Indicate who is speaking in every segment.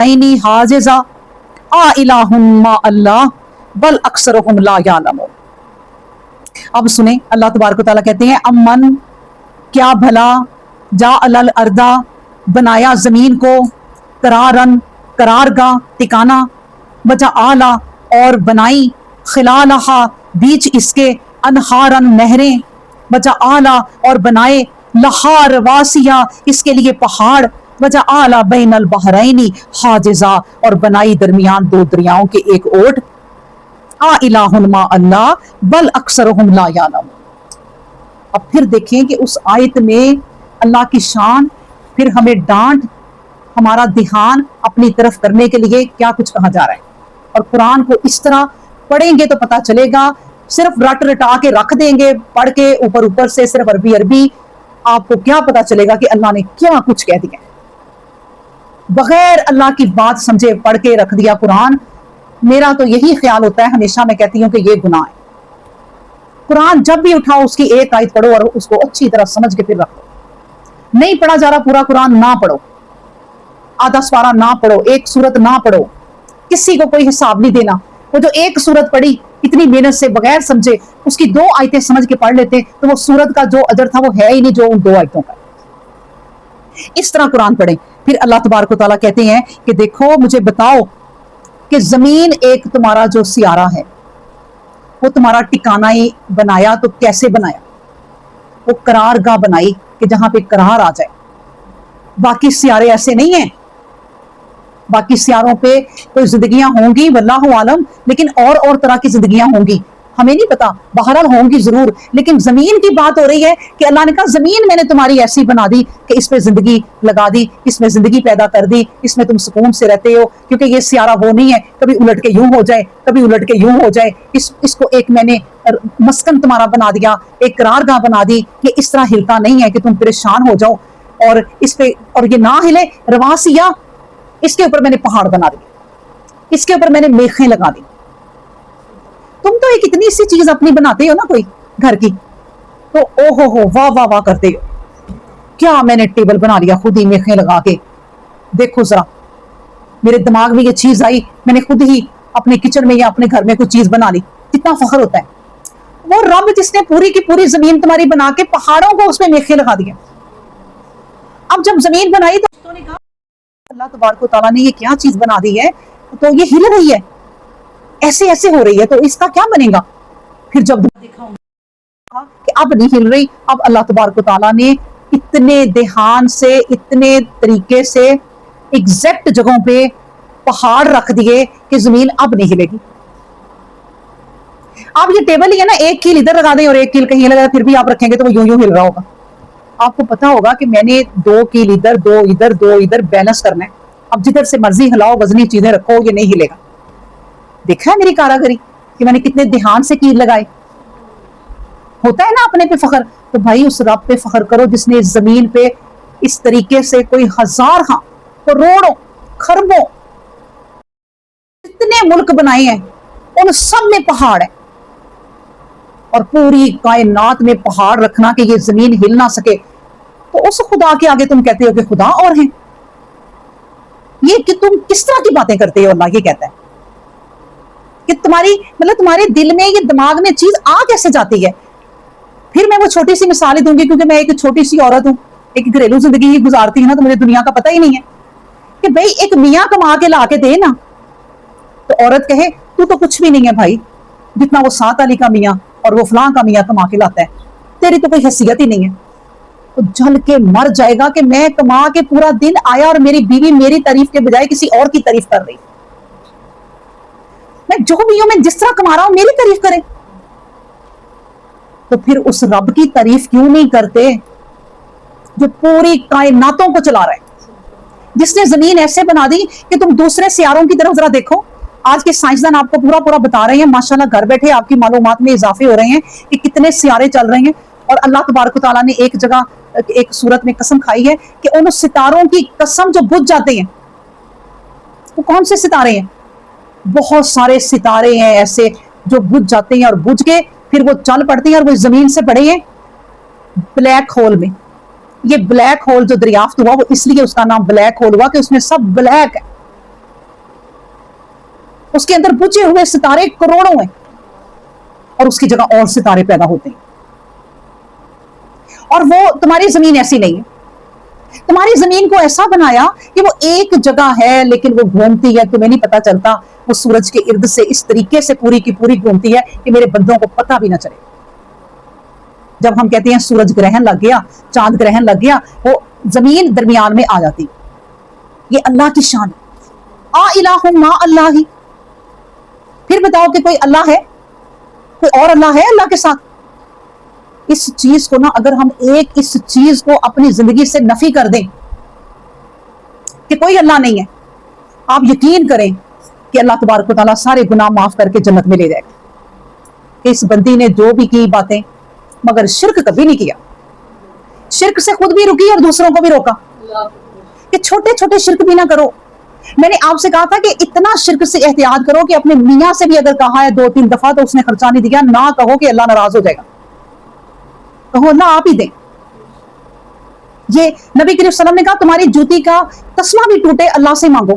Speaker 1: عینی حاجزا الہ ما اللہ بل اکثرہم لا یعلمون۔ اب سنیں اللہ تبارک و تعالیٰ کہتے ہیں امن کیا بھلا جا الارض بنایا زمین کو قرارن قرارگاہ ٹکانا بجا آلہ اور بنائی خلالہا بیچ اس کے انہارن نہریں بجا آلہ اور بنائے لہا رواسیہ اس کے لیے پہاڑ وجا آلہ بین البحرینی حاجزا اور بنائی درمیان دو دریاؤں کے ایک اوٹ الہ ما اللہ بل اکثرہم لا یعلمون۔ اب پھر دیکھیں کہ اس آیت میں اللہ کی شان، پھر ہمیں ڈانٹ، ہمارا دھیان اپنی طرف کرنے کے لیے کیا کچھ کہا جا رہا ہے۔ اور قرآن کو اس طرح پڑھیں گے تو پتہ چلے گا، صرف رٹ رٹا کے رکھ دیں گے پڑھ کے اوپر سے صرف عربی عربی، آپ کو کیا پتہ چلے گا کہ اللہ نے کیا کچھ کہہ دیا۔ بغیر اللہ کی بات سمجھے پڑھ کے رکھ دیا قرآن۔ میرا تو یہی خیال ہوتا ہے، ہمیشہ میں کہتی ہوں کہ یہ گناہ ہے۔ قرآن جب بھی اٹھاؤ اس کی ایک آیت پڑھو اور اس کو اچھی طرح سمجھ کے پھر رکھو۔ نہیں پڑھا جا رہا پورا قرآن، نہ پڑھو، آدھا سوارہ نہ پڑھو، ایک سورت نہ پڑھو، کسی کو کوئی حساب نہیں دینا۔ وہ جو ایک سورت پڑھی اتنی محنت سے بغیر سمجھے اس کی دو آیتیں سمجھ کے پڑھ لیتے تو وہ سورت کا جو اجر تھا وہ ہے ہی نہیں جو ان دو آیتوں کا۔ اس طرح قرآن پڑھیں۔ پھر اللہ تبارک و تعالیٰ کہتے ہیں کہ دیکھو مجھے بتاؤ کہ زمین ایک تمہارا جو سیارہ ہے وہ تمہارا ٹکانہ ہی بنایا تو کیسے بنایا؟ وہ قرار گاہ بنائی کہ جہاں پہ قرار آ جائے۔ باقی سیارے ایسے نہیں ہیں، باقی سیاروں پہ کوئی زندگیاں ہوں گی واللہ عالم، لیکن اور طرح کی زندگیاں ہوں گی، ہمیں نہیں پتا، بہرحال ہوں گی ضرور۔ لیکن زمین کی بات ہو رہی ہے کہ اللہ نے کہا زمین میں نے تمہاری ایسی بنا دی کہ اس پہ زندگی لگا دی، اس میں زندگی پیدا کر دی، اس میں تم سکون سے رہتے ہو، کیونکہ یہ سیارہ وہ نہیں ہے کبھی الٹ کے یوں ہو جائے کبھی الٹ کے یوں ہو جائے۔ اس کو ایک میں نے مسکن تمہارا بنا دیا، ایک قرار گاہ بنا دی، یہ اس طرح ہلتا نہیں ہے کہ تم پریشان ہو جاؤ اور اس پہ اور یہ نہ ہلے۔ رواسیہ اس کے اوپر میں نے پہاڑ بنا دی، اس کے اوپر میں نے میخیں لگا دی۔ تم تو ایک اتنی سی چیز اپنی بناتے ہو نا کوئی گھر کی تو او ہو واہ واہ واہ کرتے ہو، کیا میں نے ٹیبل بنا لیا خود ہی میخیں لگا کے، دیکھو ذرا میرے دماغ میں یہ چیز آئی، میں نے خود ہی اپنے کچن میں یا اپنے گھر میں کوئی چیز بنا لی، کتنا فخر ہوتا ہے۔ وہ رب جس نے پوری کی پوری زمین تمہاری بنا کے پہاڑوں کو اس میں میخیں لگا دیا۔ اب جب زمین بنائی تو نے کہا اللہ تبارک و تعالیٰ نے یہ کیا چیز بنا دی ہے، تو یہ ہل رہی ہے، ایسے ایسے ہو رہی ہے، تو اس کا کیا بنے گا؟ پھر جب دیکھا کہ اب نہیں ہل رہی، اب اللہ تبارک و تعالیٰ نے اتنے دھیان سے اتنے طریقے سے ایگزیکٹ جگہوں پہ پہاڑ رکھ دیے کہ زمین اب نہیں ہلے گی۔ آپ یہ ٹیبل ہی ہے نا، ایک کیل ادھر لگا دیں اور ایک کیل کہیں لگا پھر بھی آپ رکھیں گے تو وہ یوں ہل رہا ہوگا۔ آپ کو پتا ہوگا کہ میں نے دو کیل ادھر دو ادھر بیلنس کرنا ہے، اب جدھر سے مرضی ہلاؤ وزنی چیزیں رکھو یہ نہیں ہلے گا۔ دیکھا ہے میری کاراگری کہ میں نے کتنے دھیان سے کیل لگائے۔ ہوتا ہے نا اپنے پہ فخر، تو بھائی اس رب پہ فخر کرو جس نے اس زمین پہ اس طریقے سے کوئی ہزار کروڑوں خربوں جتنے ملک بنائے ہیں ان سب میں پہاڑ ہے، اور پوری کائنات میں پہاڑ رکھنا کہ یہ زمین ہل نہ سکے، تو اس خدا کے آگے تم کہتے ہو کہ خدا اور ہیں؟ یہ کہ تم کس طرح کی باتیں کرتے ہو؟ اللہ یہ کہتا ہے کہ تمہارے دل میں یہ دماغ میں چیز آ کیسے جاتی ہے؟ پھر میں وہ چھوٹی سی مثالیں دوں گی کیونکہ میں ایک چھوٹی سی عورت ہوں، ایک گھریلو زندگی ہی گزارتی ہوں نا، تو مجھے دنیا کا پتہ ہی نہیں ہے کہ بھئی ایک میاں کما کے لا کے دے نا، تو عورت کہے تو کچھ بھی نہیں ہے بھائی، جتنا وہ سات علی کا میاں اور وہ فلاں کا میاں کما کے لاتا ہے، تیری تو کوئی حیثیت ہی نہیں ہے۔ تو جل کے مر جائے گا کہ میں کما کے پورا دن آیا اور میری بیوی میری تعریف کے بجائے کسی اور کی تعریف کر رہی، میں جو بھی ہوں میں جس طرح کما رہا ہوں میری تعریف کرے، تو پھر اس رب کی تعریف کیوں نہیں کرتے جو پوری کائناتوں کو چلا رہا ہے، جس نے زمین ایسے بنا دی کہ تم دوسرے سیاروں کی طرف ذرا دیکھو۔ آج کے سائنسدان آپ کو پورا بتا رہے ہیں، ماشاءاللہ گھر بیٹھے آپ کی معلومات میں اضافے ہو رہے ہیں کہ کتنے سیارے چل رہے ہیں، اور اللہ تبارک و تعالیٰ نے ایک جگہ ایک سورت میں قسم کھائی ہے کہ ان ستاروں کی قسم جو بجھ جاتے ہیں، وہ کون سے ستارے ہیں؟ بہت سارے ستارے ہیں ایسے جو بجھ جاتے ہیں، اور بجھ کے پھر وہ چل پڑتے ہیں اور وہ زمین سے پڑے ہیں بلیک ہول میں۔ یہ بلیک ہول جو دریافت ہوا وہ اس لیے اس کا نام بلیک ہول ہوا کہ اس میں سب بلیک ہے، اس کے اندر بجھے ہوئے ستارے کروڑوں ہیں اور اس کی جگہ اور ستارے پیدا ہوتے ہیں. اور وہ تمہاری زمین ایسی نہیں ہے. تمہاری زمین کو ایسا بنایا کہ وہ ایک جگہ ہے لیکن وہ گھومتی ہے, تمہیں نہیں پتا چلتا. وہ سورج کے ارد سے اس طریقے سے پوری کی پوری گھومتی ہے کہ میرے بندوں کو پتہ بھی نہ چلے. جب ہم کہتے ہیں سورج گرہن لگ گیا, چاند گرہن لگ گیا, وہ زمین درمیان میں آ جاتی. یہ اللہ کی شان ہے. الہ ما اللہ ہی. پھر بتاؤ کہ کوئی اللہ ہے, کوئی اور اللہ ہے اللہ کے ساتھ؟ اس چیز کو نا, اگر ہم اس چیز کو اپنی زندگی سے نفی کر دیں کہ کوئی اللہ نہیں ہے, آپ یقین کریں کہ اللہ تبارک و تعالیٰ سارے گناہ معاف کر کے جنت میں لے جائے گا. اس بندی نے جو بھی کی باتیں, مگر شرک کبھی نہیں کیا. شرک سے خود بھی رکی اور دوسروں کو بھی روکا کہ چھوٹے چھوٹے شرک بھی نہ کرو. میں نے آپ سے کہا تھا کہ اتنا شرک سے احتیاط کرو کہ اپنے میاں سے بھی اگر کہا ہے 2-3 دفعہ تو اس نے خرچہ نہیں دیا, نہ کہو کہ اللہ ناراض ہو جائے گا, کہو اللہ آپ ہی دیں. یہ نبی کریم صلی اللہ علیہ وسلم نے کہا تمہاری جوتی کا تسمہ بھی ٹوٹے اللہ سے مانگو.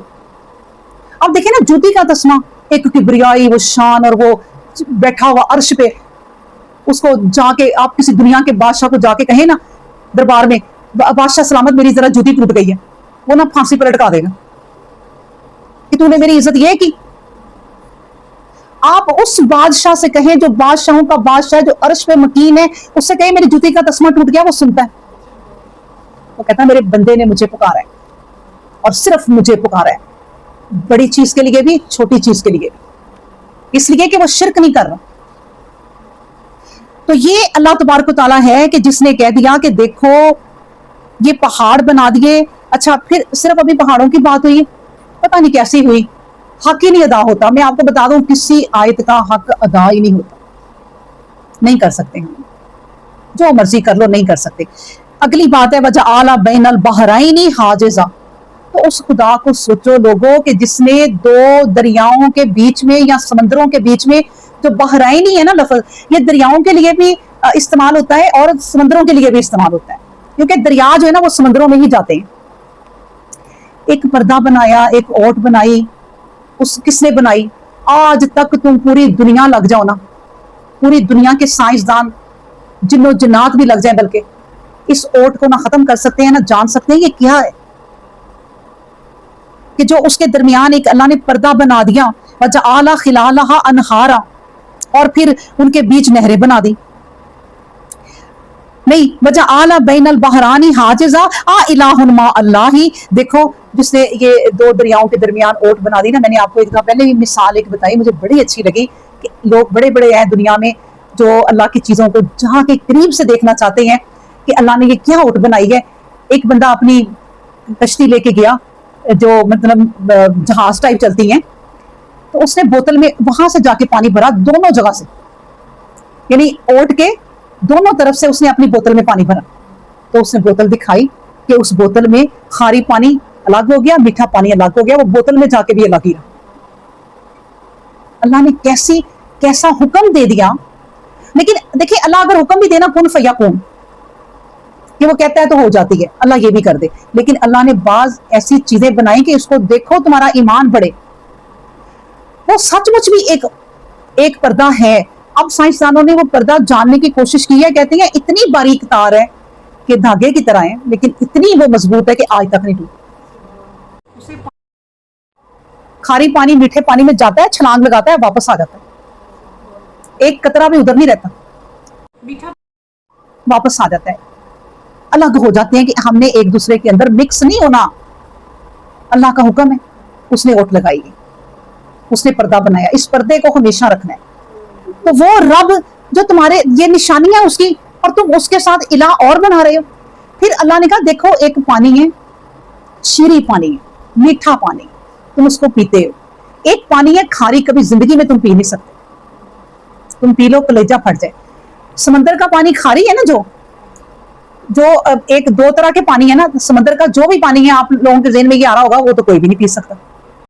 Speaker 1: اب دیکھیں نا, جوتی کا تسمہ, ایک کبریائی, وہ شان, اور وہ بیٹھا ہوا عرش پہ, اس کو جا کے آپ کسی دنیا کے بادشاہ کو جا کے کہیں نا دربار میں, بادشاہ سلامت میری ذرا جوتی ٹوٹ گئی ہے, وہ نا پھانسی پر لٹکا دے گا کہ تو نے میری عزت یہ کی. آپ اس بادشاہ سے کہیں جو بادشاہوں کا بادشاہ, جو عرش پہ مکین ہے, اس سے کہیں میری جوتی کا تسمہ ٹوٹ گیا, وہ سنتا ہے. وہ کہتا ہے میرے بندے نے مجھے پکارا ہے, اور صرف مجھے پکارا ہے, بڑی چیز کے لیے بھی, چھوٹی چیز کے لیے بھی, اس لیے کہ وہ شرک نہیں کر رہا. تو یہ اللہ تبارک و تعالیٰ ہے کہ جس نے کہہ دیا کہ دیکھو یہ پہاڑ بنا دیے. اچھا, پھر صرف ابھی پہاڑوں کی بات ہوئی, پتہ نہیں کیسی ہوئی, حق ہی نہیں ادا ہوتا. میں آپ کو بتا دوں کسی آیت کا حق ادا ہی نہیں ہوتا, نہیں کر سکتے ہم, جو مرضی کر لو نہیں کر سکتے. اگلی بات ہے وجعل بین البحرین حاجزا. تو اس خدا کو سوچو لوگوں کہ جس نے 2 دریاؤں کے بیچ میں یا سمندروں کے بیچ میں, جو بحرین ہی ہے نا لفظ, یہ دریاؤں کے لیے بھی استعمال ہوتا ہے اور سمندروں کے لیے بھی استعمال ہوتا ہے, کیونکہ دریا جو ہے نا وہ سمندروں میں ہی جاتے ہیں. ایک پردہ بنایا, ایک اوٹ بنائی, اس کس نے بنائی؟ آج تک تم پوری دنیا لگ جاؤ نا, پوری دنیا کے سائنسدان, جن و جنات بھی لگ جائیں, بلکہ اس اوٹ کو نہ ختم کر سکتے ہیں نہ جان سکتے ہیں یہ کیا ہے. کہ جو اس کے درمیان ایک اللہ نے پردہ بنا دیا, وجعل خلالہا انہارا, اور پھر ان کے بیچ نہریں بنا دی. نہیں, وجعل بین البحرین حاجزا الہ ما اللہ. دیکھو جس نے یہ 2 دریاؤں کے درمیان اوٹ بنا دی نا, میں نے آپ کو ایک دفعہ پہلے بھی مثال ایک بتائی, مجھے بڑی اچھی لگی کہ لوگ بڑے بڑے ہیں دنیا میں جو اللہ کی چیزوں کو جہاں کے قریب سے دیکھنا چاہتے ہیں کہ اللہ نے یہ کیا اوٹ بنائی ہے. ایک بندہ اپنی کشتی لے کے گیا جو مطلب جہاز ٹائپ چلتی ہیں, تو اس نے بوتل میں وہاں سے جا کے پانی بھرا, دونوں جگہ سے, یعنی اوٹ کے دونوں طرف سے اس نے اپنی بوتل میں پانی بھرا. تو اس نے بوتل دکھائی کہ اس بوتل میں کھاری پانی الگ ہو گیا, میٹھا پانی الگ ہو گیا, وہ بوتل میں جا کے بھی الگ ہی رہا. اللہ نے کیسا حکم دے دیا. لیکن دیکھیں اللہ اگر حکم بھی دینا کن فیکون, کہ وہ کہتا ہے تو ہو جاتی ہے, اللہ یہ بھی کر دے. لیکن اللہ نے بعض ایسی چیزیں بنائی کہ اس کو دیکھو تمہارا ایمان بڑھے. وہ سچ مچ بھی ایک پردہ ہے. اب سائنسدانوں نے وہ پردہ جاننے کی کوشش کی ہے, کہتے ہیں اتنی باریک تار ہے کہ دھاگے کی طرح ہے, لیکن اتنی وہ مضبوط ہے کہ آج تک نہیں ٹوٹی. کھاری پانی میٹھے پانی میں جاتا ہے, چھلانگ لگاتا ہے, واپس آ جاتا ہے, ایک قطرہ بھی ادھر نہیں رہتا, میٹھا واپس آ جاتا ہے. الگ ہو جاتے ہیں کہ ہم نے ایک دوسرے کے اندر مکس نہیں ہونا. اللہ کا حکم ہے, اس نے اوٹ لگائی, اس نے پردہ بنایا, اس پردے کو ہمیشہ رکھنا ہے. تو وہ رب جو تمہارے یہ نشانی ہے اس کی, اور تم اس کے ساتھ الہ اور بنا رہے ہو. پھر اللہ نے کہا دیکھو ایک پانی ہے, شیریں پانی ہے, میٹھا پانی, تم اس کو پیتے ہو. ایک پانی ہے کھاری, کبھی زندگی میں تم پی نہیں سکتے, تم پی لو کلیجہ پھٹ جائے. سمندر کا پانی کھاری ہے نا, جو ایک 2 طرح کے پانی ہے نا سمندر کا, جو بھی پانی ہے آپ لوگوں کے ذہن میں یہ آ رہا ہوگا, وہ تو کوئی بھی نہیں پی سکتا.